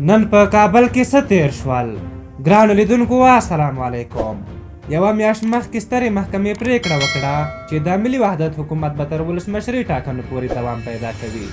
نن په کابل کې څه تیر شول؟ ګرانو لیدونکو السلام علیکم. یوه میاشت مخکې سترې محکمې پریکړه وکړه چې د ملي وحدت حکومت به تر ولسمشرۍ ټاکنو پورې دوام پیدا کوي.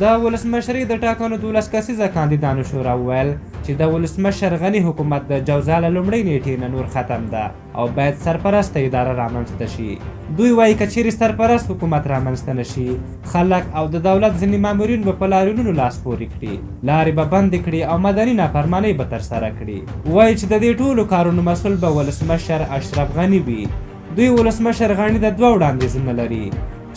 د ولسمشرۍ د ټاکنو 12 کسیزه کاندیدانو شورا وویل چې د ولسمشر غني حکومت د جوزا له لومړۍ نیټې نه نور ختم ده او باید سرپرسته اداره رامنځته شي. دوی وایي که چیرې سرپرست حکومت رامنځته نشي، خلک او د دولت ځینې مامورین به په لاریونونو لاس پورې کړي، لارې به بندې کړي او مدني نافرمانۍ به ترسره کړي. وایي چې د دې ټولو کارونو مسؤل به ولسمشر اشرف غني وي. دوی ولسمشر غني د دوه وړاندیزونه لري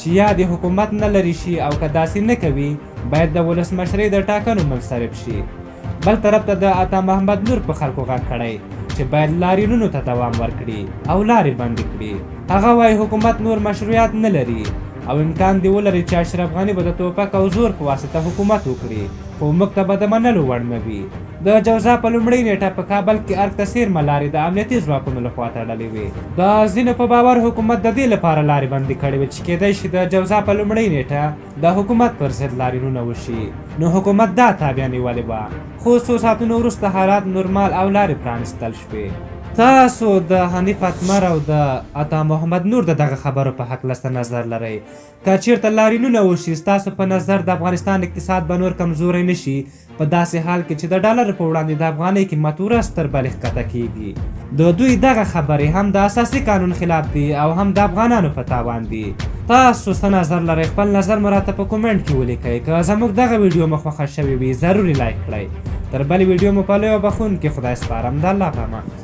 چې یا د حکومت نه لرې شي او که داسې نه کوي باید د ولسمشرۍ د ټاکنو منصرف شي. بل طرف ته د عطا محمد نور په خلکو غږ کړی چې باید لاریونونو ته دوام ورکړي او لارې بندې کړي. هغه وایي حکومت نور مشروعیت نه لري او امکان دی ولري چې اشرف غني به د توپک او زور په واسطه حکومت وکړي، خو موږ ته به د منلو وړ نه وي. د جوزا په لومړۍ نیټه په کابل کې ارګ ته څیرمه لارې د امنیتي ځواکونو لخوا تړلې وې. د ځینو په باور حکومت د دې لپاره لارې بندې کړې وې چې کیدای شي د جوزا په لومړۍ نیټه د حکومت پر ضد لاریونونه وشي. نو حکومت دا تابع نیولې وه، خو څو ساعتونو وروسته حالات نورمال او لارې پرانستل شوې. تاسو د حنیف اتمر او د عطا محمد نور د دغه خبرو په هکله څه نظر لرئ؟ که چیرته لاریونونه وشي ستاسو په نظر د افغانستان اقتصاد به نور کمزوری نشي په داسې حال کې چې د ډالر په وړاندې د افغانۍ قیمت ورځ تر بلې ښکته کیږي؟ د دوی دغه خبرې هم د اساسي قانون خلاف دي او هم د افغانانو په تاوان دي. تاسو څه نظر لرئ؟ خپل نظر مو راته په کومنټ کې ولیکئ. که زموږ دغه ویډیو مو خوښه شوې وي ضروري لایک کړئ. تر بلې ویډیو مو په لوی او بخښونکي خدای سپارم. د الله په امان.